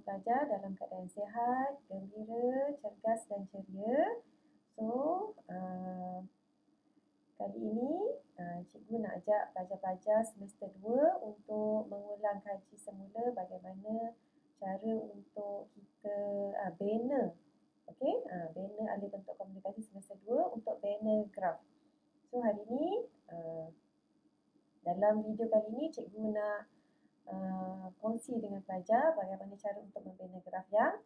pelajar dalam keadaan sihat, gembira, cergas dan ceria. So, kali ini cikgu nak ajak pelajar-pelajar semester 2 untuk mengulang kaji semula bagaimana cara untuk kita banner. Okey, banner alih bentuk komunikasi semester 2 untuk banner graf. So, hari ini dalam video kali ini cikgu nak kongsi dengan pelajar bagaimana cara untuk membina graf yang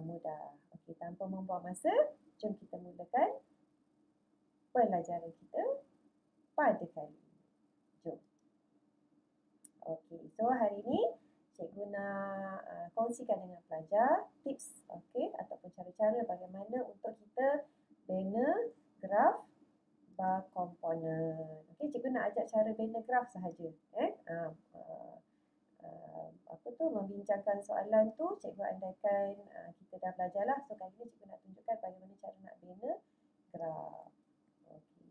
mudah. Okey, tanpa membuang masa, jom kita mulakan pelajaran kita pada kali ini. Jom. Okey, so hari ini cikgu nak kongsikan dengan pelajar tips ataupun cara-cara bagaimana untuk kita bina graf bar komponen. Okey, cikgu nak ajak cara bina graf sahaja. Membincangkan soalan tu cikgu andaikan kita dah belajar lah. So kali ni cikgu nak tunjukkan bagaimana cara nak bina graf. Okey.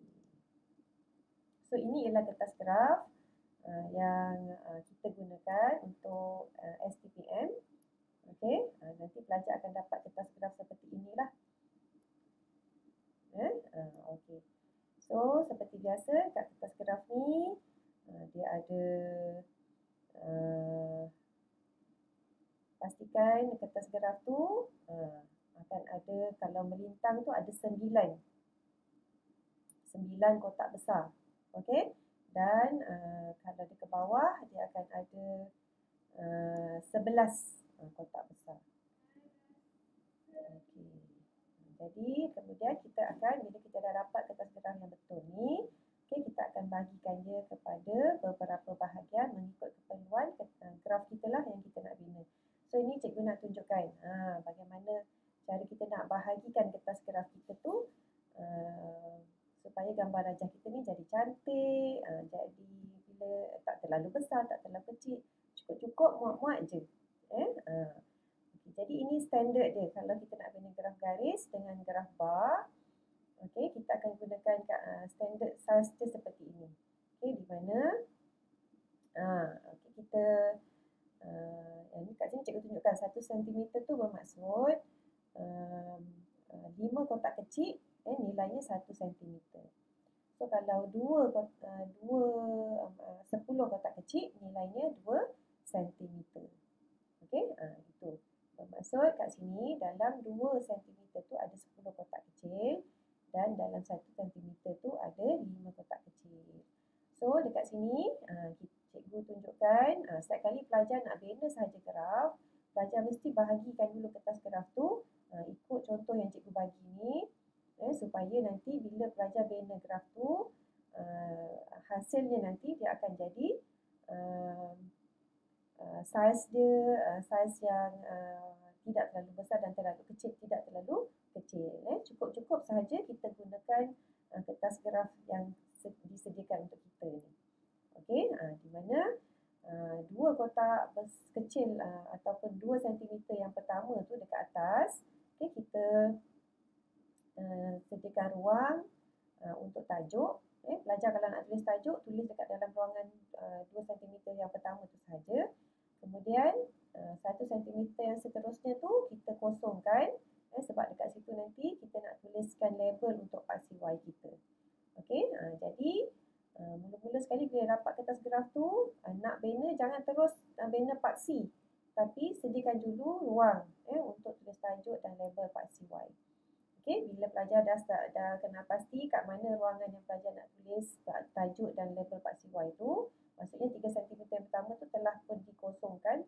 So ini ialah kertas graf yang kita gunakan untuk STPM. Okey, nanti pelajar akan dapat kertas graf seperti inilah. Okey. So seperti biasa kat kertas graf ni dia ada pastikan kertas graf tu akan ada, kalau melintang tu ada 9 kotak besar. Okey. Dan kalau dia ke bawah dia akan ada 11 kotak besar. Okey. Jadi kemudian kita akan, bila kita dah dapat kertas graf yang betul ni, kita akan bahagikan dia kepada beberapa bahagian mengikut keperluan graf kita lah yang kita nak bina. So ini cikgu nak tunjukkan bagaimana cara kita nak bahagikan kertas graf kita tu supaya gambar rajah kita ni jadi cantik, jadi bila tak terlalu besar, tak terlalu kecil, cukup-cukup muat-muat je. Jadi ini standard dia kalau kita nak bina graf garis dengan graf bar. Okey, kita akan gunakan standard size dia seperti ini. Okey, di mana kita yang ni kat sini cikgu tunjukkan 1 cm tu bermaksud 5 kotak kecil nilainya 1 cm. So kalau 10 kotak kecil nilainya 2 cm. Okey, itu. Bermaksud kat sini dalam 2 cm tu ada 10 kotak kecil dan dalam 1 cm tu ada 5 kotak kecil. So dekat sini cikgu tunjukkan setiap kali pelajar nak bina sahaja graf, pelajar mesti bahagikan dulu kertas graf tu ikut contoh yang cikgu bagi ni supaya nanti bila pelajar bina graf tu hasilnya nanti dia akan jadi saiz dia saiz yang tidak terlalu besar dan terlalu kecil, tidak terlalu kecil. Cukup-cukup sahaja kita gunakan kertas graf yang disediakan untuk kita ni. Okey, di mana 2 kotak kecil ataupun 2 cm yang pertama tu dekat atas, kita sediakan ruang untuk tajuk. Pelajar kalau nak tulis tajuk, tulis dekat dalam ruangan 2 cm yang pertama tu sahaja. Kemudian 1 cm yang seterusnya tu kita kosongkan sebab dekat situ nanti kita nak tuliskan label untuk paksi Y kita. Okey, jadi mula-mula sekali bila dapat kertas graf tu nak bina, jangan terus bina paksi, tapi sediakan dulu ruang untuk tulis tajuk dan label paksi Y. Okey, bila pelajar dah kenal pasti kat mana ruangan yang pelajar nak tulis tajuk dan label paksi Y tu, maksudnya 3 cm yang pertama tu telah pun dikosongkan.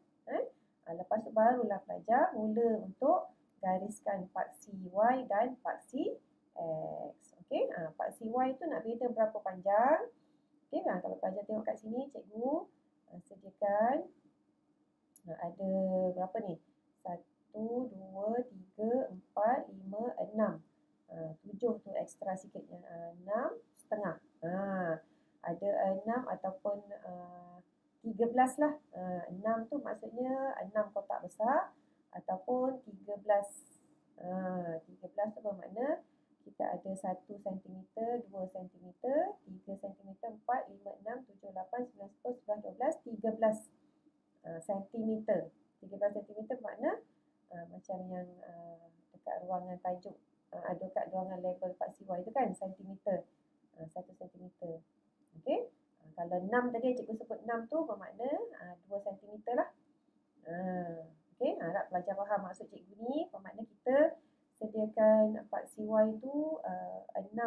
Lepas tu barulah pelajar mula untuk gariskan paksi Y dan paksi X. Okey, paksi Y tu nak bina berapa panjang? Okey, kalau pelajar tengok kat sini, cikgu sediakan ada berapa ni? 1, 2, 3, 4, 5, 6. 7 tu ekstra sikitnya. 6,5. Ada 6 ataupun 13 lah. 6 tu maksudnya 6 kotak besar ataupun 13. 13 tu bermakna kita ada 1 cm, 2 cm, 3 cm, 4, 5, 6, 7, 8, 9, 10, 11, 12, 13 cm. 13 cm bermakna macam yang dekat ruangan tajuk, dekat ruangan label Pak CY itu kan, sentimeter, 1 cm. Okey. Kalau 6 tadi cikgu sebut 6 tu bermakna 2 cm lah. Okey, harap pelajar faham maksud cikgu ni. Bermakna kita sediakan Pak CY tu 6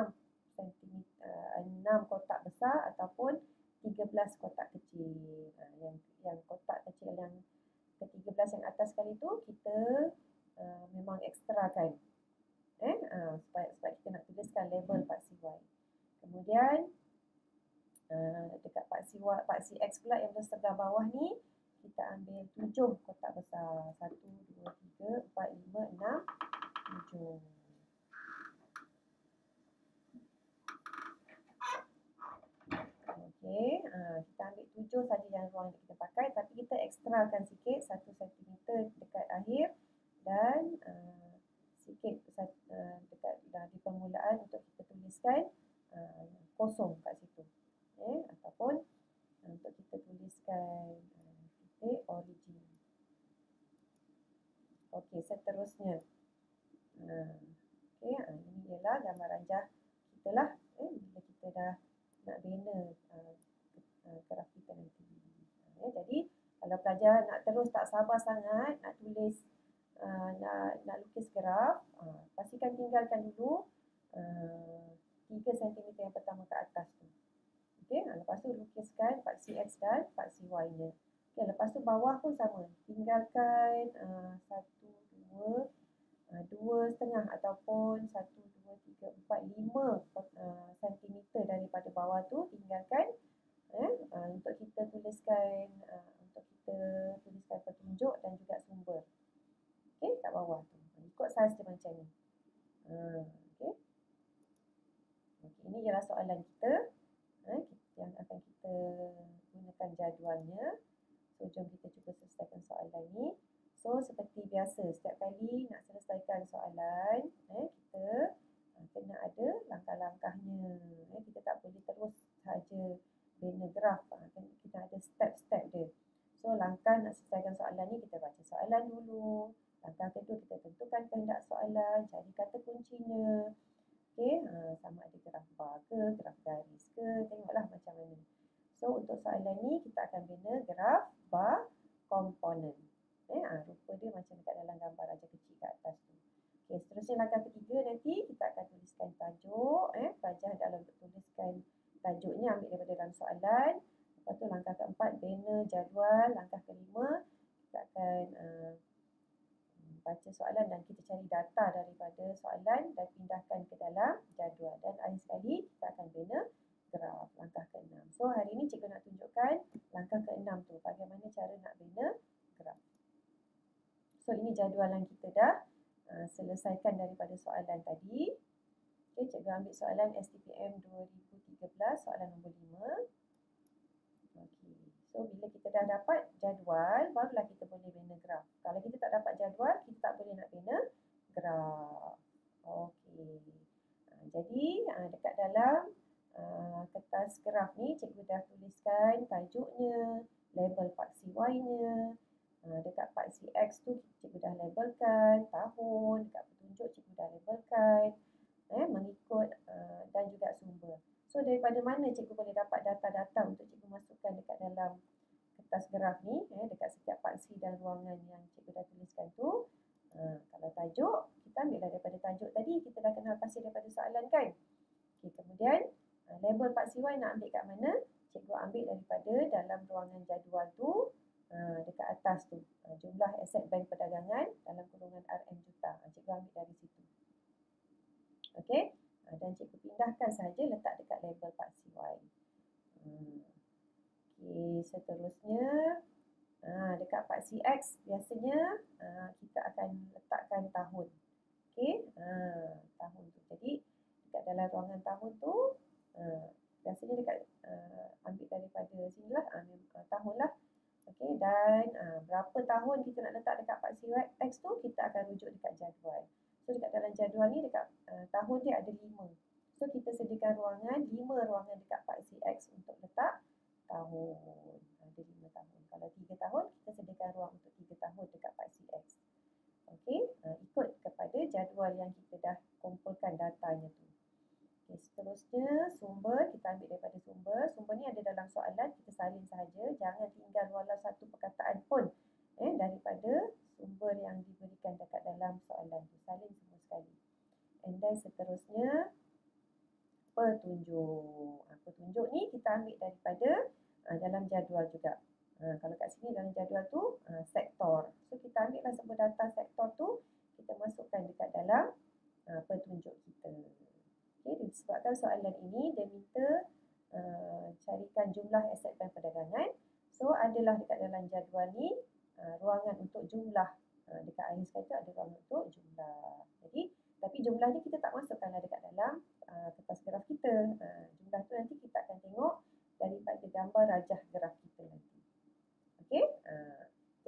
cm, 6 kotak besar ataupun 13 kotak kecil. Yang kotak kecil yang ke-13 yang atas sekali tu kita memang ekstrakan. Sebab kita nak tuliskan label Pak CY. Kemudian dekat Pak CX pula yang sebelah bawah ni, kita ambil 7 kotak besar. 1, 2, 3, 4, 5, 6, 7. Okey, kita ambil 7 saja yang ruang yang kita pakai, tapi kita ekstrakan sikit 1 cm dekat akhir dan sikit dekat di permulaan untuk kita tuliskan kosong kat situ. Ataupun untuk kita tuliskan titik origin. Okey, seterusnya. Okey, ini ialah gambar ranjah kita lah. Bila kita dah nak bina graf kita nanti. Jadi, kalau pelajar nak terus tak sabar sangat nak tulis, nak lukis graf, pastikan tinggalkan dulu 3 cm yang pertama ke atas tu. Okey, lepas tu lukiskan Pak CX dan Pak CY nya. Okey, lepas tu bawah pun sama. Tinggalkan 1, 2, 2,5 ataupun 1, 2, 3, 4, 5 cm daripada bawah tu tinggalkan untuk kita tuliskan petunjuk dan juga sumber. Okey, kat bawah tu. Ikut saiz dia macam ni. Okey. Okey, ini ialah soalan kita. Yang akan kita gunakan jadualnya. So, jom kita cuba selesaikan soalan ni. So, seperti biasa, setiap kali nak selesaikan soalan, kita kena ada langkah-langkahnya. Kita tak boleh terus saja bina graf. Kita ada step-step dia. So, langkah nak selesaikan soalan ni, kita baca soalan dulu. Langkah kedua, kita tentukan kehendak soalan, cari kata kuncinya. Okey, sama ada graf bar ke, graf garis ke, tengoklah macam mana. So, untuk soalan ni, kita akan bina graf bar komponen. Rupa dia macam dekat dalam gambar raja kecil kat atas tu. Okey, seterusnya langkah ketiga nanti, kita akan tuliskan tajuk. Pelajar dalam tuliskan tajuknya ambil daripada dalam soalan. Lepas tu langkah keempat, bina jadual. Langkah kelima, kita akan baca soalan dan kita cari data daripada soalan dan pindahkan ke dalam jadual. Dan akhir sekali kita akan bina graf, langkah ke-6. So, hari ini cikgu nak tunjukkan langkah ke-6 tu, bagaimana cara nak bina graf. So, ini jadualan kita dah selesaikan daripada soalan tadi. Okay, cikgu ambil soalan STPM 2013, soalan nombor 5. Okay. So, bila kita dah dapat jadual, barulah kita boleh bina graf. Kalau kita tak dapat jadual, kita tak boleh nak bina graf. Okey. Jadi, dekat dalam kertas graf ni, cikgu dah tuliskan tajuknya, label Pak CY-nya. Dekat Pak CX tu, cikgu dah labelkan tahun. Dekat petunjuk, cikgu dah labelkan mengikut dan juga sumber. So, daripada mana cikgu boleh dapat data-data untuk cikgu masukkan dekat dalam kertas graf ni, dekat setiap paksi dan ruangan yang cikgu dah tuliskan tu. Kalau tajuk, kita ambil daripada tajuk tadi, kita dah kenal pasti daripada soalan kan. Okay, kemudian label Pak CY nak ambil kat mana? Cikgu ambil daripada dalam ruangan jadual tu, dekat atas tu. Jumlah aset bank perdagangan dalam kurungan RM juta. Cikgu ambil dari situ. Okey. Dan cikgu pindahkan saja letak dekat label Pak CY. Okey, seterusnya dekat Pak CX biasanya kita akan letakkan tahun. Okey, tahun tu. Jadi dekat dalam ruangan tahun tu biasanya dekat ambil daripada sinilah tahun lah. Okey, dan berapa tahun kita nak letak dekat Pak CX tu, kita akan rujuk dekat jadual. So, dekat dalam jadual ni, dekat tahun dia ada 5. So, kita sediakan ruangan, 5 ruangan dekat Pak CX untuk letak tahun. Ada 5 tahun. Kalau 3 tahun, kita sediakan ruang untuk 3 tahun jadual yang kita dah kumpulkan datanya tu. Okay, seterusnya sumber, kita ambil daripada sumber. Sumber ni ada dalam soalan, kita salin sahaja. Jangan tinggal walau satu perkataan pun daripada sumber yang diberikan dekat dalam soalan tu. Salin semua sekali. And then seterusnya petunjuk. Petunjuk ni kita ambil daripada dalam jadual juga. Kalau kat sini dalam jadual tu sektor. So kita ambil lah sebuah data sektor tu, kita masukkan dekat dalam petunjuk kita. Okay, disebabkan soalan ini dia minta carikan jumlah aset bank perdagangan. So adalah dekat dalam jadual ni ruangan untuk jumlah. Dekat akhir sekali tu ada ruangan untuk jumlah. Jadi tapi jumlah ni kita tak masukkanlah dekat dalam kertas graf kita. Jumlah tu nanti kita akan tengok daripada gambar rajah graf kita nanti. Okey.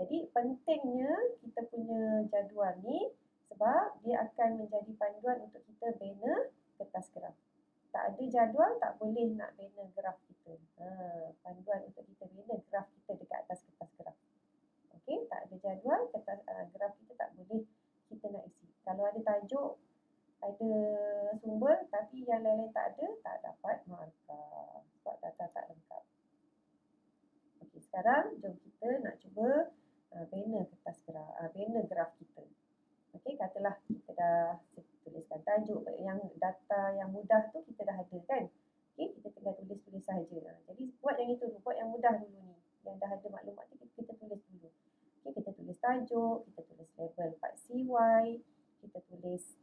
Jadi pentingnya kita punya jadual ni sebab dia akan menjadi panduan untuk kita bina kertas graf. Tak ada jadual, tak boleh nak bina graf kita. Panduan untuk kita bina graf kita dekat atas kertas graf. Okey, tak ada jadual, kertas graf kita tak boleh kita nak isi. Kalau ada tajuk, ada sumber tapi yang lain-lain tak ada, tak dapat markah sebab data tak lengkap. Okey, sekarang jom kita nak cuba bina kertas graf, bina graf kita. Okey, katalah kita dah tuliskan tajuk, yang data yang mudah tu kita dah ada kan. Okey, kita tinggal tulis sahaja. Jadi buat yang itu dulu, buat yang mudah dulu ni. Yang dah ada maklumat tu kita tulis dulu. Okey, kita tulis tajuk, kita tulis label part CY, kita tulis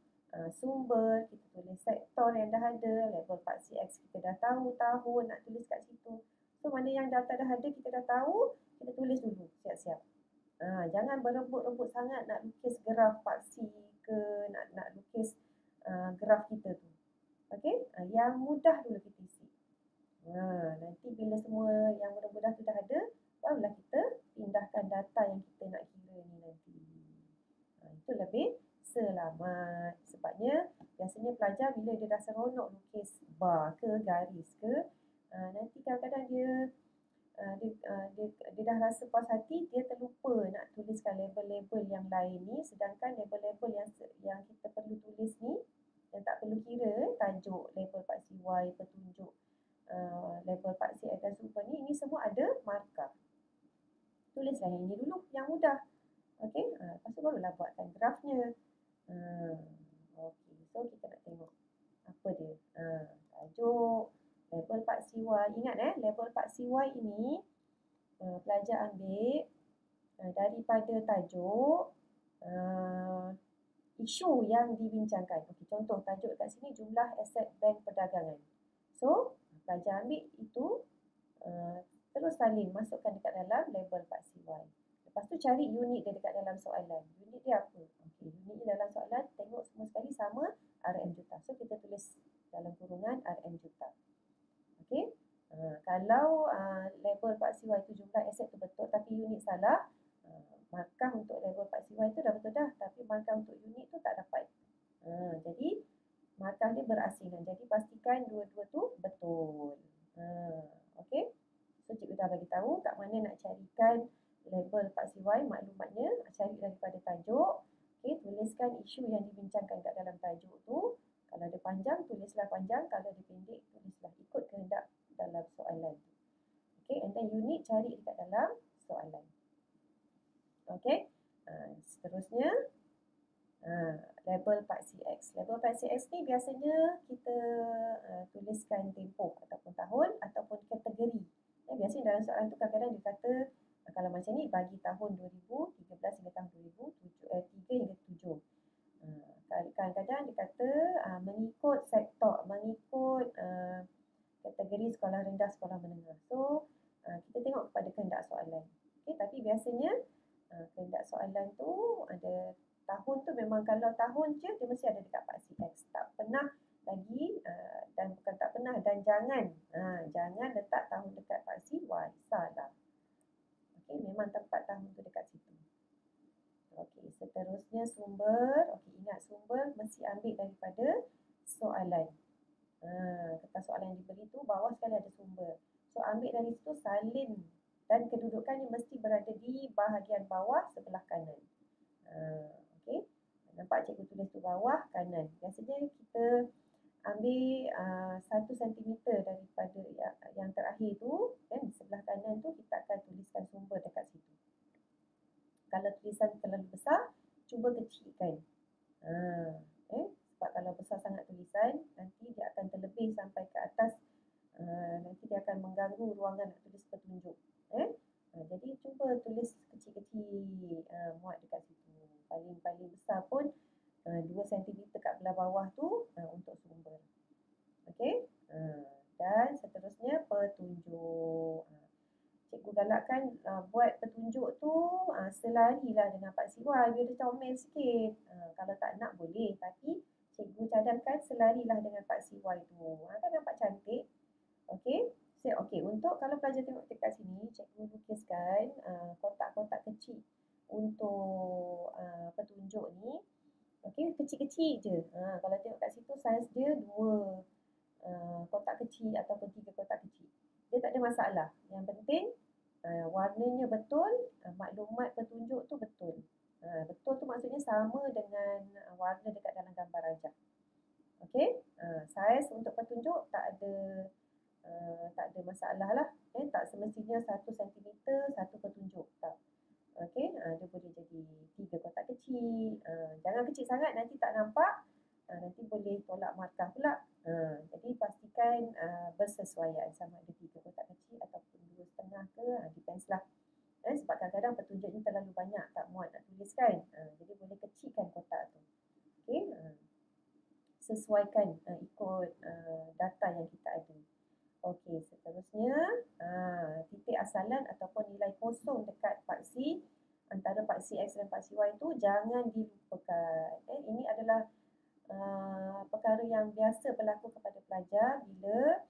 sumber, kita tulis sektor yang dah ada, label part CX kita dah tahu tahun nak tulis kat situ. So mana yang data dah ada kita dah tahu, kita tulis dulu siap-siap. Jangan berebut-rebut sangat nak lukis graf paksi ke, nak lukis graf kita tu. Okey, yang mudah dulu kita isi. Nanti bila semua yang mudah-mudah tu dah ada, barulah kita pindahkan data yang kita nak kira ni nanti. Itu lebih selamat. Sebabnya biasanya pelajar bila dia dah seronok lukis bar ke garis ke, nanti kadang-kadang dia dah rasa puas hati, dia terlupa nak tuliskan label-label yang lain ni. Sedangkan label-label yang kita perlu tulis ni, yang tak perlu kira, tajuk, label part CY, petunjuk, label part CX dan sumber ni, ini semua ada markah. Tulislah yang ini dulu, yang mudah. Okey, lepas tu barulah buatkan grafnya. Okey, so kita nak tengok apa dia. Tajuk, label part CY. Ingat label part CY ini pelajar ambil daripada tajuk isu yang dibincangkan. Okey, contoh tajuk kat sini jumlah aset bank perdagangan. So, pelajar ambil itu terus salin, masukkan dekat dalam label part CY. Lepas tu cari unit dia dekat dalam soalan. Unit dia apa? Okey, unit dia dalam soalan tengok semua sekali sama RM juta. So, kita tulis dalam kurungan RM juta. Okey. Kalau label part CY itu jumlah aset tu betul tapi unit salah, markah untuk label part CY itu dah betul dah, tapi markah untuk unit tu tak dapat. Jadi markah dia berasingan. Jadi pastikan dua-dua tu betul. Okey. So cikgu dah bagi tahu kat mana nak carikan label part CY, maklumatnya cari daripada tajuk. Okey, tuliskan isu yang dibincangkan kat dalam tajuk tu. Kalau dia panjang, tulislah panjang. Kalau dia pendek, tulislah ikut kehendak dalam soalan. Okey, and then unit cari dekat dalam soalan. Okey, seterusnya label part CX. Label part CX ni biasanya kita tuliskan tempoh ataupun tahun ataupun kategori. Biasanya dalam soalan tu kadang-kadang dia kata kalau macam ni bagi tahun 2013 hingga tahun 2003 hingga 7. Kadang-kadang dia kata mengikut sektor, mengikut kategori sekolah rendah, sekolah menengah. So, kita tengok kepada kehendak soalan. Okay, tapi biasanya kehendak soalan tu ada tahun tu memang kalau tahun je dia mesti ada dekat part CX. Tak pernah lagi dan bukan tak pernah dan jangan letak tahun dekat part CY. Salah. Okay, memang tempat tahun tu dekat situ. Okey, seterusnya sumber. Okey, ingat sumber mesti ambil daripada soalan. Kertas soalan yang diberi tu bawah sekali ada sumber. So ambil dari situ, salin dan kedudukannya mesti berada di bahagian bawah sebelah kanan. Okey. nampak cikgu tulis tu bawah kanan. Biasanya kita ambil 1 cm daripada yang terakhir tu, di sebelah kanan tu kita akan tuliskan sumber dekat situ. Kalau tulisan terlalu besar, cuba kecilkan. Sebab kalau besar sangat tulisan, nanti dia akan terlebih sampai ke atas. Nanti dia akan mengganggu ruangan nak tulis petunjuk. Jadi cuba tulis kecil-kecil, muat dekat situ. Paling besar pun 2 cm kat belah bawah tu untuk sumber. Okey. Dan seterusnya petunjuk. Cikgu galakkan buat petunjuk tu selarilah dengan Pak Siwai, biar dia comel sikit. Kalau tak nak boleh, tapi cikgu cadangkan selarilah dengan Pak Siwai tu. Kan nampak cantik. Okey. Okey, untuk kalau pelajar tengok dekat sini, cikgu lukiskan kotak-kotak kecil untuk petunjuk ni. Okey, kecil-kecil je. Kalau tengok kat situ, saiz dia 2 kotak kecil ataupun 3 kotak kecil. Dia tak ada masalah. Yang penting warnanya betul, maklumat petunjuk tu betul. Betul tu maksudnya sama dengan warna dekat dalam gambar rajah. Okey, saiz untuk petunjuk tak ada masalah lah. Tak semestinya 1 cm 1 petunjuk. Tak. Okey, dia boleh jadi 3 kotak kecil. Jangan kecil sangat, nanti tak nampak. Nanti boleh tolak markah pula. Jadi pastikan bersesuaian sama ada 3 kotak kecil ataupun 2,5 ke, depends lah. Sebab kadang-kadang petunjuk ni terlalu banyak, tak muat nak tuliskan. Jadi boleh kecilkan kotak tu. Okey, sesuaikan ikut data yang kita ada. Okey, seterusnya titik asalan ataupun nilai kosong dekat paksi antara paksi X dan paksi Y tu jangan dilupakan. Ini adalah perkara yang biasa berlaku kepada pelajar bila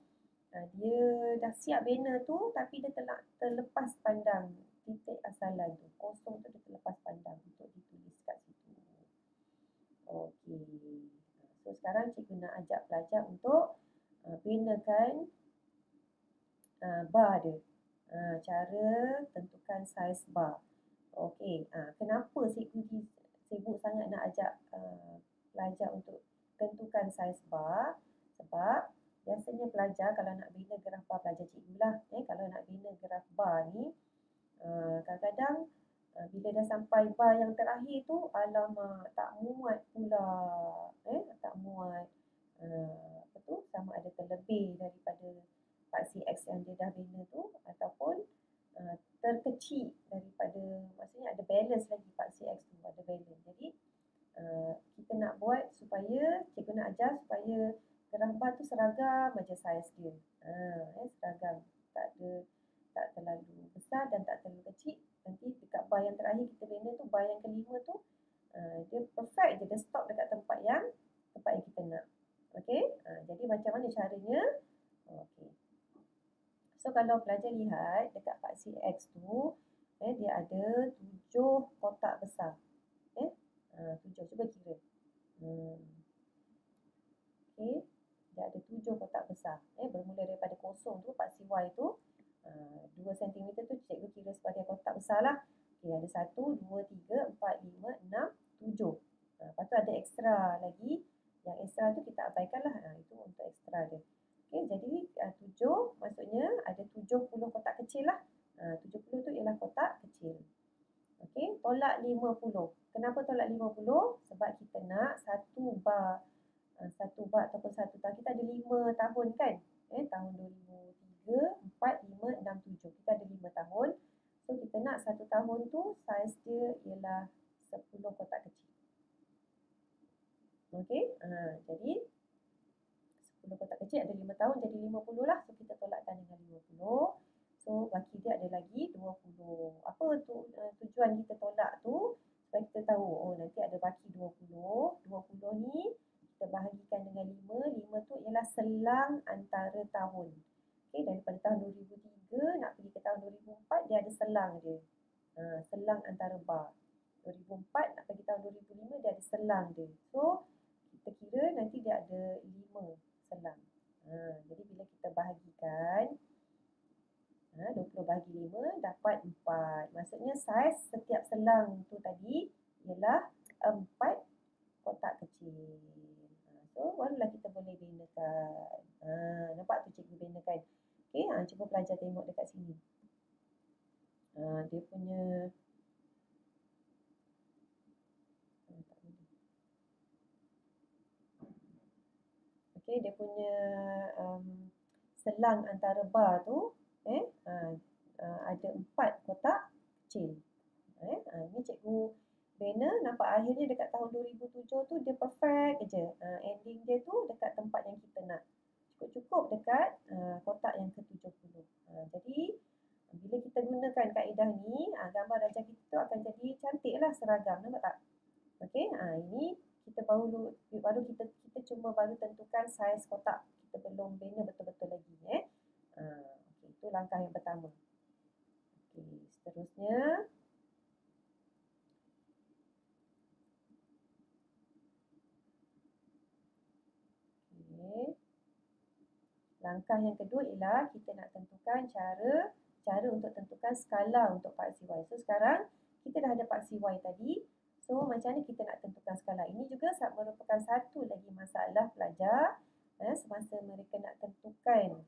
dia dah siap banner tu tapi dia terlepas pandang titik asalan tu. Kosong tu dia terlepas pandang untuk ditulis kat situ. Okey. So sekarang cikgu nak ajak pelajar untuk bannerkan bar dia. Cara tentukan saiz bar. Okey, kenapa cikgu sibuk sangat nak ajak pelajar untuk tentukan saiz bar? Sebab biasanya pelajar kalau nak bina graf bar, pelajar cikgu lah. Kalau nak bina graf bar ni, kadang-kadang bila dah sampai bar yang terakhir tu, alamak, tak muat pula. Tak muat. Sama ada terlebih daripada paksi X yang dia dah bina tu ataupun terkecil daripada, maksudnya ada balance lagi paksi X tu, ada balance. Jadi kita nak buat supaya, cikgu nak ajar supaya graf bar tu seragam macam saiz dia. Seragam, tak terlalu besar dan tak terlalu kecil. Nanti dekat bar yang terakhir kita bina tu, bar yang kelima tu, dia perfect je, dia stop dekat tempat yang kita nak. Okey, jadi macam mana caranya? Okey. So kalau pelajar lihat dekat paksi X tu, dia ada 7 kotak besar. 7, cuba kira. Okey, dia ada 7 kotak besar. Bermula daripada kosong tu, paksi Y tu, 2 cm tu cikgu kira sebagai kotak besar lah. Okey, ada 1, 2, 3, 4, 5, 6, 7. Lepas tu ada ekstra lagi. Yang ekstra tu kita abaikan lah. Itu untuk ekstra dia. Okey, jadi 7 maksudnya ada 70 kotak kecil lah. 70 tu ialah kotak kecil. Okey, tolak 50. Kenapa tolak 50? Sebab kita nak satu bar ataupun satu tahun. Kita ada 5 tahun kan? Tahun 2003, 4, 5, 6, 7. Kita ada 5 tahun. So kita nak satu tahun tu saiz dia ialah 10 kotak kecil. Okey, jadi 10 kotak kecil ada 5 tahun, jadi 50 lah. So kita tolakkan dengan 50. So baki dia ada lagi 20. Apa tu tujuan kita tolak tu? Supaya kita tahu, oh nanti ada baki 20. 20 ni kita bahagikan dengan 5. 5 tu ialah selang antara tahun. Okey, daripada tahun 2003 nak pergi ke tahun 2004, dia ada selang dia. Selang antara bar. 2004 nak pergi tahun 2005, dia ada selang dia. So kita kira nanti dia ada 5 selang. Jadi bila kita bahagikan 20 bahagi 5 dapat 4. Maksudnya saiz setiap selang tu tadi ialah 4 kecil. So, barulah kita boleh benakan. Nampak tu cikgu benakan. Okey, cuba pelajar tengok dekat sini. Dia punya okey, dia punya selang antara bar tu ada 4 kotak kecil. Ini cikgu bina, nampak akhirnya dekat tahun 2007 tu dia perfect je. Ending dia tu dekat tempat yang kita nak. Cukup-cukup dekat kotak yang ke-70. Jadi bila kita gunakan kaedah ni, gambar rajah kita tu akan jadi cantik lah, seragam. Nampak tak? Okey, ini kita baru kita cuma baru tentukan saiz kotak. Kita belum bina betul-betul lagi. Okey, itu langkah yang pertama. Okey, seterusnya langkah yang kedua ialah kita nak tentukan cara untuk tentukan skala untuk paksi Y. So sekarang kita dah ada paksi Y tadi. So macam mana kita nak tentukan skala? Ini juga merupakan satu lagi masalah pelajar semasa mereka nak tentukan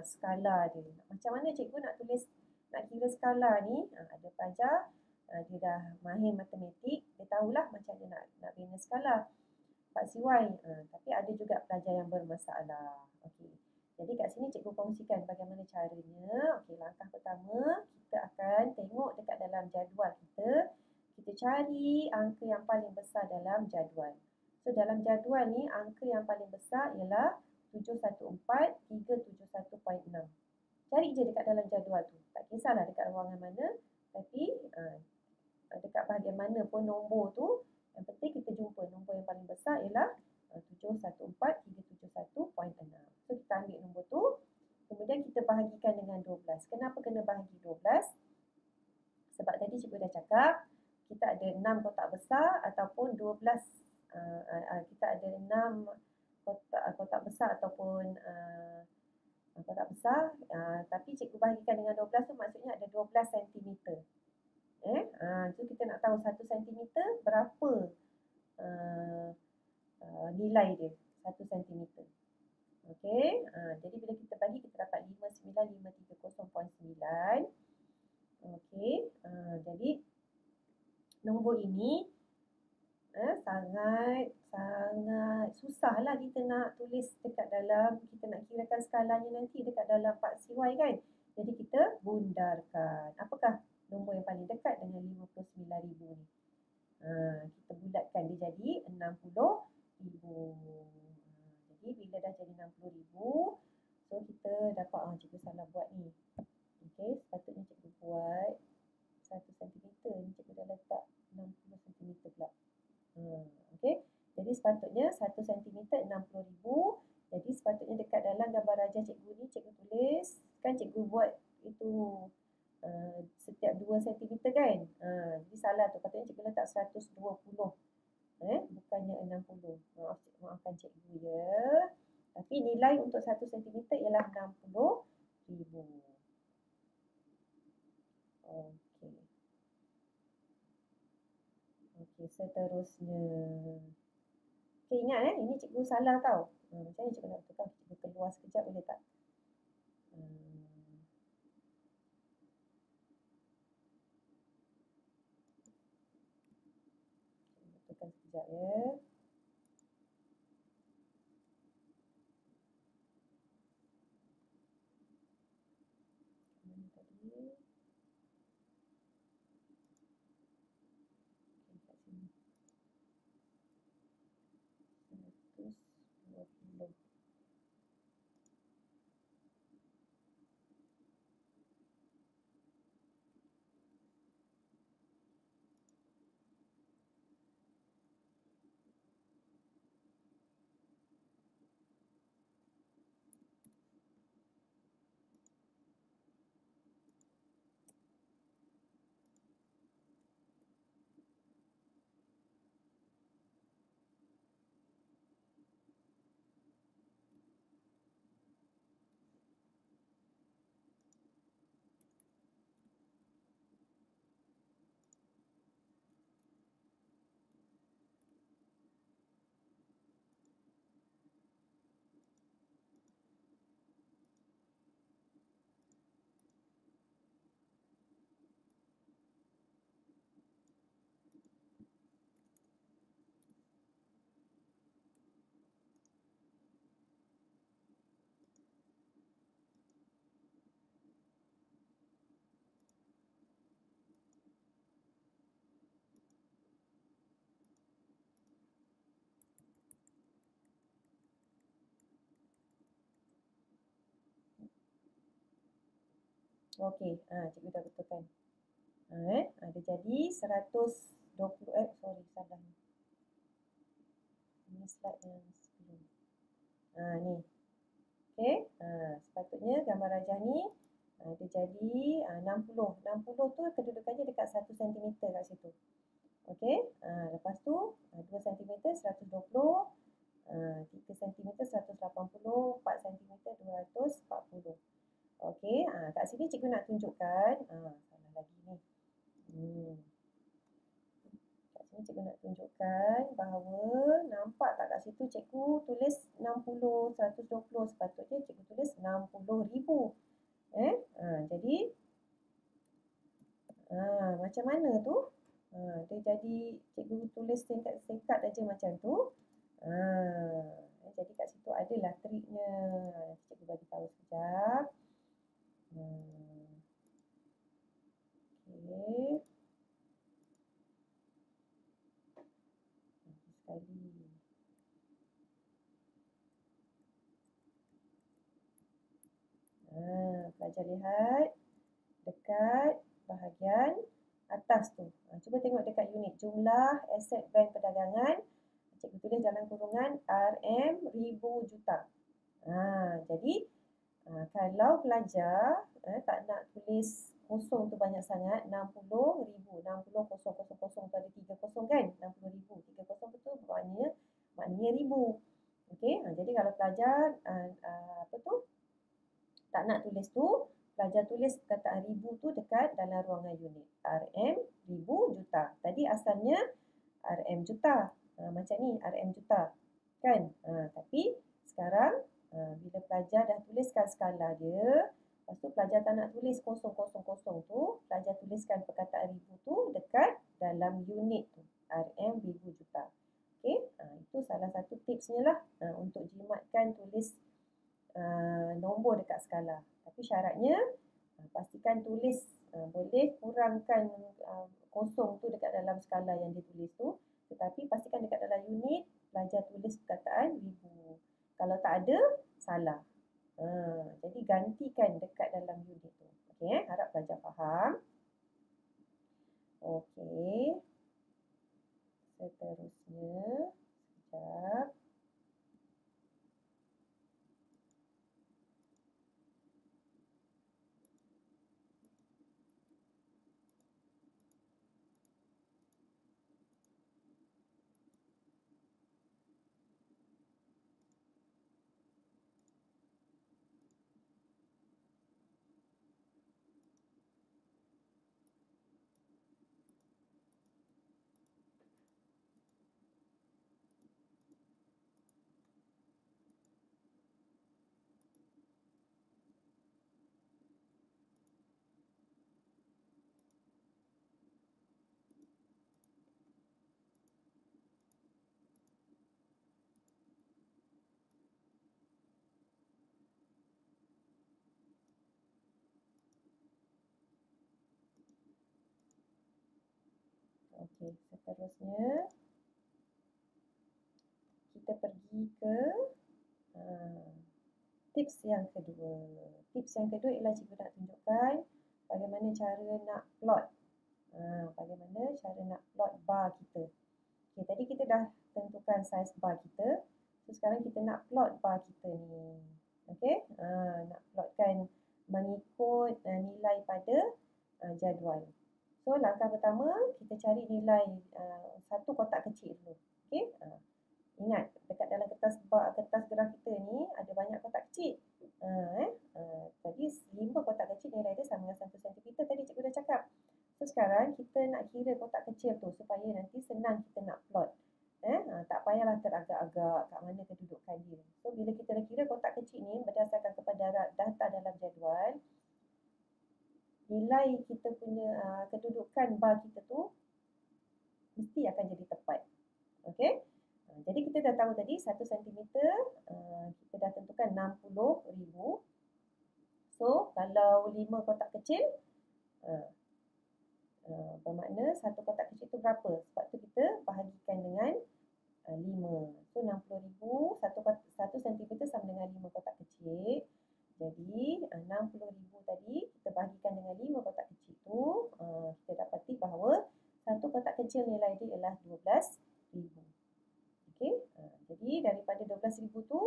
skala dia. Macam mana cikgu nak kira skala ni? Ada pelajar dia dah mahir matematik, dia tahulah macam mana nak bina skala paksi Y. Tapi ada juga pelajar yang bermasalah. Okey. Jadi kat sini cikgu kongsikan bagaimana caranya. Okey, langkah pertama kita akan tengok dekat dalam jadual kita. Kita cari angka yang paling besar dalam jadual. So dalam jadual ni angka yang paling besar ialah 714,371.6. Cari je dekat dalam jadual tu. Tak kisahlah dekat ruangan mana, tapi dekat bahagian mana pun nombor tu, yang penting kita jumpa nombor yang paling besar ialah 714,371.6. So kita ambil nombor tu, kemudian kita bahagikan dengan 12. Kenapa kena bahagi 12? Sebab tadi cikgu dah cakap, kita ada 6 kotak besar ataupun 12 kita ada 6 kotak besar ataupun kotak besar, tapi cikgu bahagikan dengan 12 tu maksudnya ada 12 cm. So kita nak tahu 1 cm berapa nilai dia 1 cm. Okey, jadi bila kita bagi kita dapat 59530.9. Okey, jadi nombor ini sangat susahlah kita nak tulis dekat dalam, kita nak kirakan skalanya nanti dekat dalam paksi Y kan. Jadi kita bundarkan. Apakah nombor yang paling dekat dengan 59,000 ni? Kita bulatkan dia jadi 60,000. Jadi bila dah jadi 60,000, so kita dapat cikgu salah buat ni. Okey, sepatutnya cikgu buat 1 cm. Ni cikgu dah letak 60 cm pula. Okey, jadi sepatutnya 1 cm 60,000. Jadi sepatutnya dekat dalam gambar rajah cikgu ni, cikgu tulis, kan cikgu buat itu setiap 2 cm kan. Jadi salah tu, patutnya cikgu letak 120. Bukannya 60. Maafkan cikgu ya. Tapi nilai untuk 1 cm ialah 60,000. Okey. Okey, seterusnya. Okey, ingat ini cikgu salah tau. Macam ni cikgu nak tukar, cikgu keluar sekejap boleh tak? Tukar sekejap ya. Mana tadi? Okey, kat sini. 120. Okey, cikgu dah betulkan. Dia jadi 120, sorry salah ni. Ini slide yang sebelum. Ni. Okey, sepatutnya gambar rajah ni dia jadi 60. 60 tu kedudukannya dekat 1 cm kat situ. Okey, lepas tu 2 cm 120, 3 cm 180, 4 cm 240. Okey, kat sini cikgu nak tunjukkan, salah lagi ni. Kat sini cikgu nak tunjukkan bahawa nampak tak kat situ cikgu tulis 60, 120, sepatutnya cikgu tulis 60,000. Jadi macam mana tu? Dia jadi cikgu tulis singkat-singkat aja macam tu. Jadi kat situ adalah triknya. Nanti cikgu bagi tahu sekejap. Okey. Sekali. Pelajar lihat dekat bahagian atas tu. Cuba tengok dekat unit jumlah aset bank perdagangan. Cikgu tulis dalam kurungan RM ribu juta. Jadi kalau pelajar tak nak tulis kosong tu banyak sangat, 60,000. 60 kosong kosong kosong tu ada 3 kosong kan? 60,000. 3 kosong tu maknanya ribu. Okey, jadi kalau pelajar tak nak tulis tu, pelajar tulis perkataan ribu tu dekat dalam ruangan unit. RM ribu juta. Tadi asalnya RM juta. Macam ni RM juta. Kan? Tapi sekarang bila pelajar dah tuliskan skala dia, lepas tu pelajar tak nak tulis kosong kosong kosong tu, pelajar tuliskan perkataan ribu tu dekat dalam unit tu. RM ribu juta. Okey, itu salah satu tipsnya lah untuk jimatkan tulis nombor dekat skala. Tapi syaratnya pastikan tulis, boleh kurangkan kosong tu dekat dalam skala yang ditulis tu, tetapi pastikan dekat dalam unit pelajar tulis perkataan ribu. Kalau tak ada, salah. Jadi gantikan dekat dalam unit tu. Okey, harap pelajar faham. Okey. Seterusnya, sekejap. Okey, seterusnya kita pergi ke tips yang kedua. Tips yang kedua ialah cikgu nak tunjukkan bagaimana cara nak plot. Bagaimana cara nak plot bar kita. Okey, tadi kita dah tentukan saiz bar kita. So, sekarang kita nak plot bar kita ni. Okey, nak plotkan mengikut nilai pada jadual. So, langkah pertama kita cari nilai satu kotak kecil dulu. Okey, ingat dekat dalam kertas graf kita ni ada banyak kotak kecil. Tadi 5 kotak kecil nilai dia sama dengan 1 cm tadi cikgu dah cakap. So sekarang kita nak kira kotak kecil tu supaya nanti senang kita nak plot. Tak payahlah teragak-agak kat mana kedudukan dia. So bila kita dah kira kotak kecil ni berdasarkan kepada data dalam jadual, nilai kita punya kedudukan bar kita tu mesti akan jadi tepat. Okey? Jadi kita dah tahu tadi 1 cm kita dah tentukan 60,000. So kalau 5 kotak kecil bermakna satu kotak kecil tu berapa? Sebab tu kita bahagikan dengan 5. So 60,000 1 cm sama dengan 5 kotak kecil. Jadi 60,000 tadi kita bahagikan Jadi daripada 12,000 tu,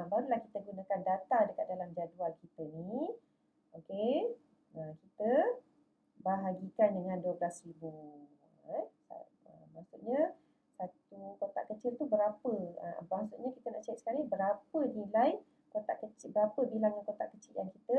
barulah kita gunakan data dekat dalam jadual kita ni. Okey. Kita bahagikan dengan 12,000. Maksudnya satu kotak kecil tu berapa? Maksudnya kita nak cek sekali berapa nilai kotak kecil, berapa bilangan kotak kecil yang kita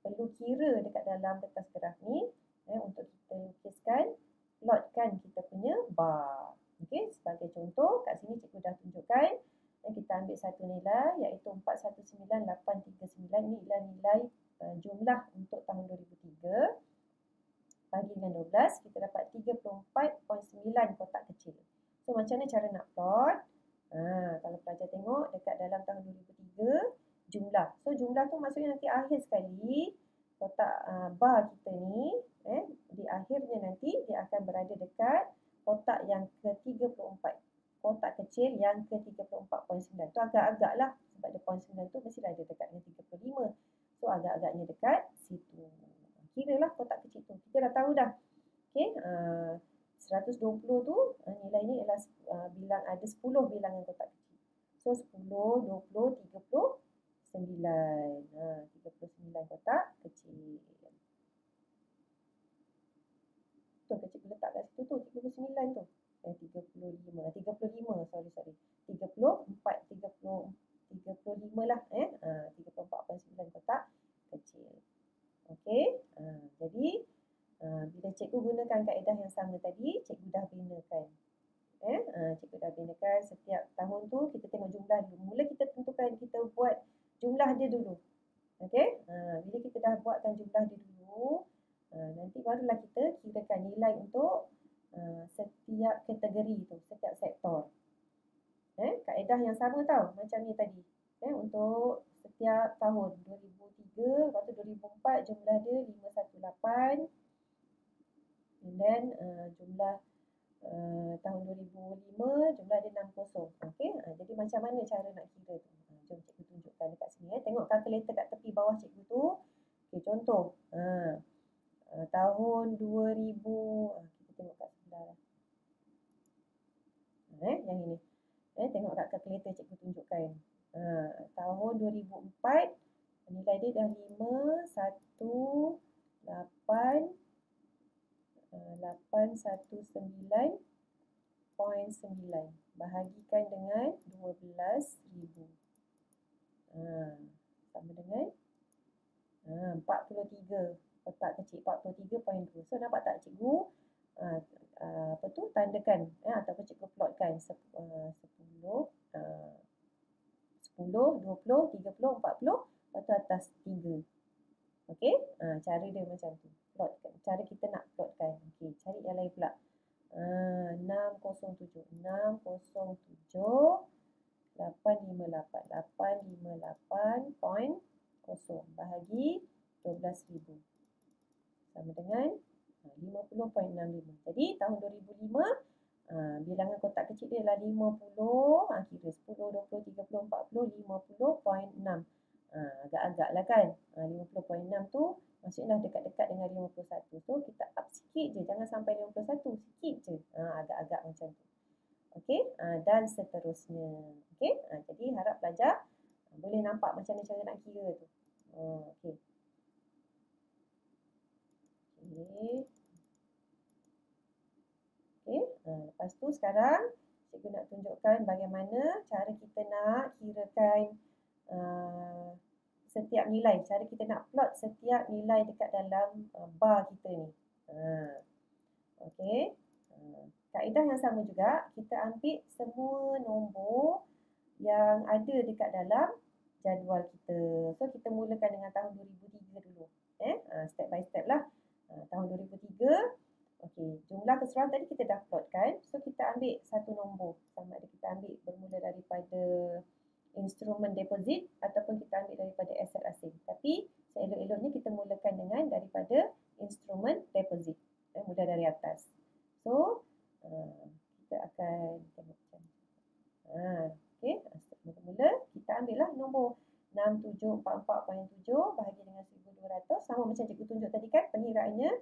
perlu kira dekat dalam kertas graf ni untuk kita lukiskan, plotkan kita punya bar. Okey, sebagai contoh kat sini cikgu dah tunjukkan kita ambil satu nilai iaitu 419839. Ni ialah nilai jumlah untuk tahun 2003. Bagi dengan 12, kita dapat 34.9 kotak kecil. So, macam mana cara nak plot? Kalau pelajar tengok dekat dalam tahun 2003, jumlah. So, jumlah tu maksudnya nanti akhir sekali, kotak bar kita ni, di akhirnya nanti dia akan berada dekat kotak yang ke-34. Kotak kecil yang ke-34.9. Tu agak-agak lah. Sebab dia 0.9 tu mestilah ada dekat dengan 35. So, agak-agaknya dekat situ. Kira lah kotak kecil tu. Kita dah tahu dah. Okey, 120 tu nilainya ialah ada 10 bilangan kotak kecil. So 10, 20, 39. 39 kotak kecil. Tu kecil letak kat situ tu 39 tu. 35, sorry. 34, 35 lah 34.9 kotak kecil. Okey, jadi bila cikgu gunakan kaedah yang sama tadi, cikgu dah binakan. Cikgu dah binakan setiap tahun tu kita tengok jumlah dulu. Mula kita tentukan, kita buat jumlah dia dulu. Okey, bila kita dah buatkan jumlah dia dulu, nanti barulah kita kirakan nilai untuk setiap kategori tu, setiap sektor. Kaedah yang sama tau, macam ni tadi. Untuk setiap tahun 2003, lepas tu 2004 jumlah dia 518. And then jumlah tahun 2005 jumlah dia 60. Okey, jadi macam mana cara nak kira tu? Jom cikgu tunjukkan dekat sini. Tengok kalkulator kat tepi bawah cikgu tu. Okey, contoh. Tahun 2000, kita tengok kat sebelah lah. Yang ini. Tengok kat kalkulator cikgu tunjukkan. Tahun 2004 nilai dia dah 819.9 bahagikan dengan 12,000. Sama dengan 43 kotak kecil, 43.2. So nampak tak cikgu tandakan ataupun cikgu plotkan 10, 20, 30, 40, lepas tu atas 3. Okey, cara dia macam tu. Plotkan. Cara kita nak plotkan. Okey, cari yang lain pula. 607 858 bahagi 12,000 sama dengan 50.65. Jadi tahun 2005 bilangan kotak kecil dia adalah 50. Kira 10, 20, 30, 40, 50.6. Agak-agak lah kan. 50.6 tu maksudnya dah dekat-dekat dengan 51. So kita up sikit je, jangan sampai 51, sikit je. Agak-agak macam tu. Okey, dan seterusnya. Okey, jadi harap pelajar boleh nampak macam mana cara nak kira tu. Okey. Okey, lepas tu sekarang cikgu nak tunjukkan bagaimana cara kita nak kirakan setiap nilai. Cara kita nak plot setiap nilai dekat dalam bar kita ni. Okey. Kaedah yang sama juga, kita ambil semua nombor yang ada dekat dalam jadual kita. So kita mulakan dengan tahun 2003 dulu. Step by step lah. Tahun 2003. Okey, jumlah keseluruhan tadi kita dah plotkan. So kita ambil satu nombor. Sama ada kita ambil bermula daripada instrumen deposit ataupun kita ambil daripada aset asing. Tapi seelok-eloknya kita mulakan dengan daripada instrumen deposit. Mula dari atas. So kita akan tengok macam ni. Okey, mula-mula kita ambil lah nombor 6744.7 bahagi dengan 1200. Sama macam cikgu tunjuk tadi kan pengiraannya.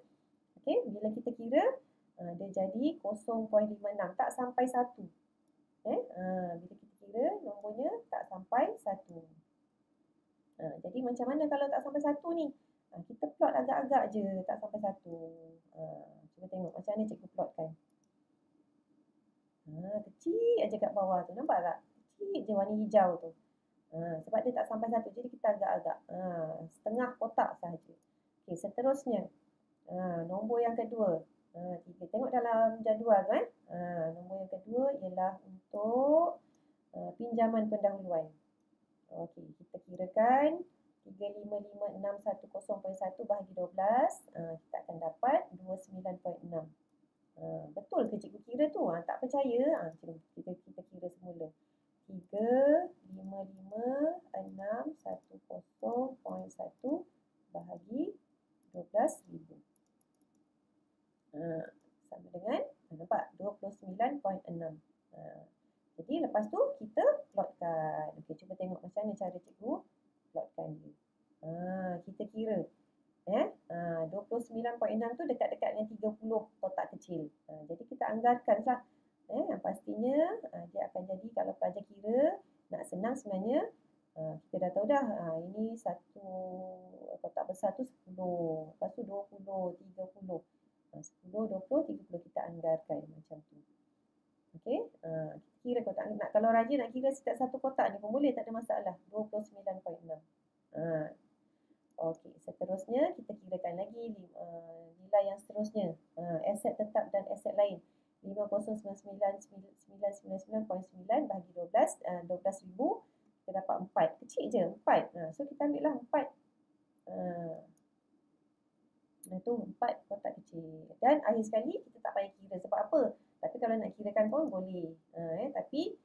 Okey, bila kita kira dia jadi 0.56, tak sampai 1. Bila kita kira Jadi macam mana kalau tak sampai 1 ni? Kita plot agak-agak je, tak sampai 1. Cuba tengok macam mana cikgu plotkan. Kecil aja kat bawah tu. Nampak tak? Kecil je warna hijau tu. Sebab dia tak sampai 1. Jadi kita agak-agak. Setengah kotak sahaja. Okey, seterusnya. Nombor yang kedua. 3. Tengok dalam jadual kan. Nombor yang kedua ialah untuk pinjaman pendahuluan. Okey, kita kirakan 35561.1 bahagi 12. Kita akan dapat 29.6. Betul ke cikgu kira tu? Tak percaya? Kita kira semula. 35561.1 bahagi 12,000. Sama dengan, nampak? 29.6. Jadi lepas tu kita plotkan. Okey, cuba tengok macam mana cara cikgu plotkan dia. Kita kira. 29.6 tu dekat-dekat dengan 30 kotak kecil. Jadi kita anggarkanlah. Pastinya dia akan jadi kalau pelajar kira nak senang sebenarnya kita dah tahu dah. Ini satu kotak besar tu 10. Lepas tu 20, 30. 10, 20, 30 kita anggarkan macam tu. Okey. Kira kotak nak kalau rajin nak kira setiap satu kotak ni pun boleh, tak ada masalah. 29.6. Okey, seterusnya kita kirakan lagi nilai yang seterusnya. Aset tetap dan aset lain. 5099.9 bahagi 12,000 kita dapat 4. Kecil je 4. So kita ambil lah 4. Tu 4 kotak kecil. Dan akhir sekali kita tak payah kira sebab apa? Tapi kalau nak kirakan pun boleh. Tapi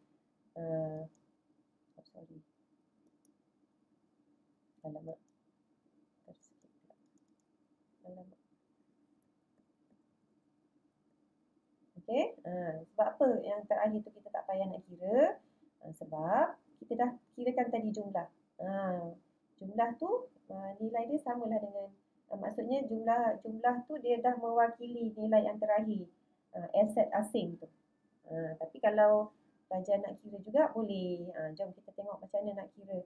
sorry. Alamak. Okey. Sebab apa yang terakhir tu kita tak payah nak kira? Sebab kita dah kirakan tadi jumlah. Jumlah tu nilai dia samalah dengan maksudnya jumlah tu dia dah mewakili nilai yang terakhir. Aset asing tu. Tapi kalau pelajar nak kira juga boleh. Jom kita tengok macam mana nak kira.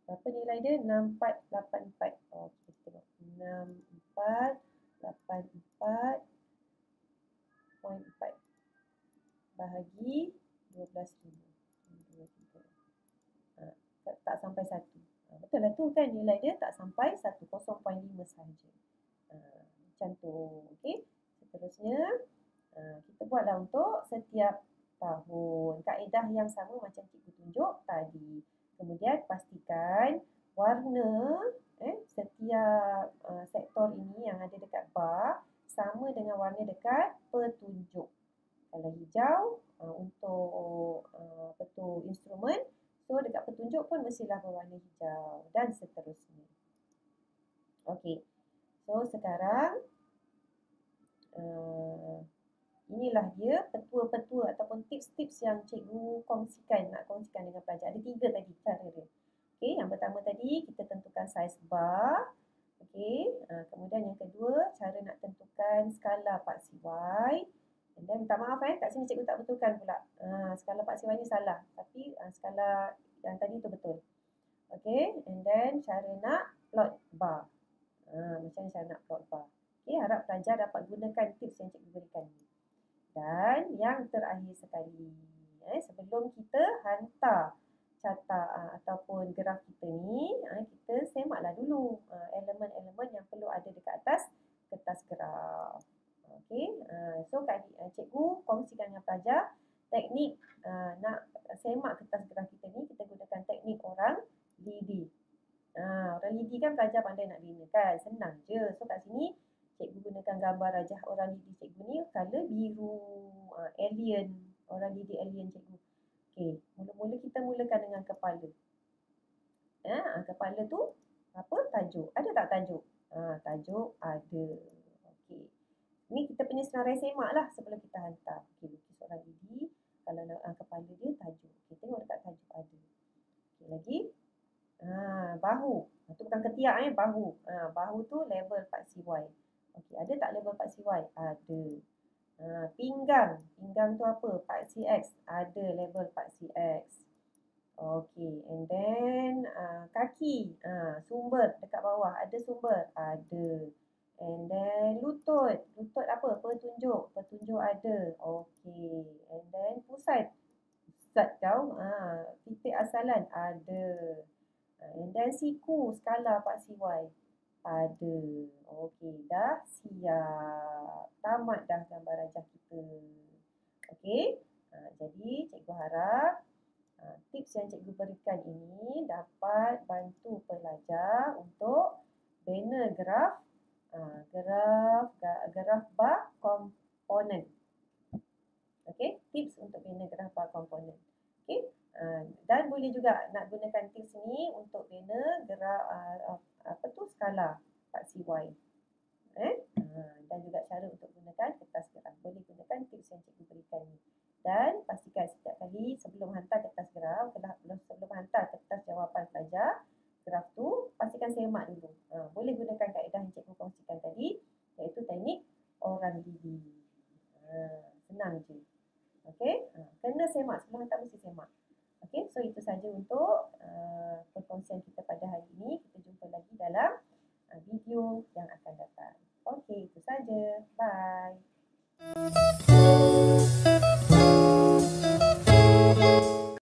Berapa nilai dia? 6484. Kita tengok. 6484.4 bahagi 12,000. Tak sampai 1. Betul lah tu kan nilai dia tak sampai 1. 0.5 sahaja. Macam tu. Okey. Seterusnya kita buatlah untuk setiap tahun. Kaedah yang sama macam cikgu tunjuk tadi. Kemudian pastikan warna setiap sektor ini yang ada dekat bar sama dengan warna dekat petunjuk. Kalau hijau untuk instrumen, so dekat petunjuk pun mestilah berwarna hijau dan seterusnya. Okey. So sekarang inilah dia petua-petua ataupun tips-tips yang cikgu nak kongsikan dengan pelajar. Ada 3 tadi cara dia. Okey, yang pertama tadi kita tentukan saiz bar. Okey, kemudian yang kedua cara nak tentukan skala paksi Y. Dan minta maaf kat sini cikgu tak betulkan pula. Skala paksi Y ni salah, tapi skala yang tadi tu betul. Okey, and then cara nak plot bar. Macam mana cara nak plot bar. Okey, harap pelajar dapat gunakan tips yang cikgu berikan ni. Dan yang terakhir sekali, sebelum kita hantar carta ataupun graf kita ni, kita semaklah dulu elemen-elemen yang perlu ada dekat atas kertas graf. Okey, so cikgu kongsikan dengan pelajar teknik nak semak kertas graf kita ni, kita gunakan teknik orang lidi. Orang lidi kan pelajar pandai nak bina kan, senang je. So kat sini cikgu gunakan gambar rajah orang lidi cikgu ni color biru, alien, orang lidi alien cikgu. Okey, mula-mula kita mulakan dengan kepala. Kepala tu apa? Tajuk. Ada tak tajuk? Tajuk ada. Okey. Ni kita punya senarai semak lah sebelum kita hantar. Okey, lukis orang lidi. Kalau kepala dia tajuk. Okey, tengok dekat tajuk ada. Okey, lagi. Bahu. Itu bukan ketiak bahu. Bahu tu level paksi Y. Okey, ada tak level paksi Y? Ada. Pinggang. Pinggang tu apa? Paksi X. Ada level paksi X. Okey, and then kaki, sumber dekat bawah, ada sumber? Ada. And then lutut, lutut apa? Petunjuk, petunjuk ada. Okey, and then pusat, pusat kau, titik asalan ada. And then siku, skala Pak CY ada. Okey, dah siap. Tamat dah gambar rajah kita. Okey, jadi cikgu harap tips yang cikgu berikan ini dapat bantu pelajar untuk bina graf graf bar komponen. Okey, tips untuk bina graf bar komponen. Okey, dan boleh juga nak gunakan tips ni untuk bina graf skala Pak CY. Dan juga cara untuk gunakan kertas geram. Boleh gunakan tips yang cikgu berikan ni. Dan pastikan setiap kali sebelum hantar kertas geram, sebelum hantar kertas jawapan pelajar, graf tu pastikan semak dulu. Boleh gunakan kaedah yang cikgu kongsikan tadi, iaitu teknik orang gigi. Senang je. Okey, kena semak sebelum hantar, mesti semak. Okey, so itu saja untuk perkongsian kita pada hari ini. Kita jumpa lagi dalam video yang akan datang. Okey, itu saja. Bye.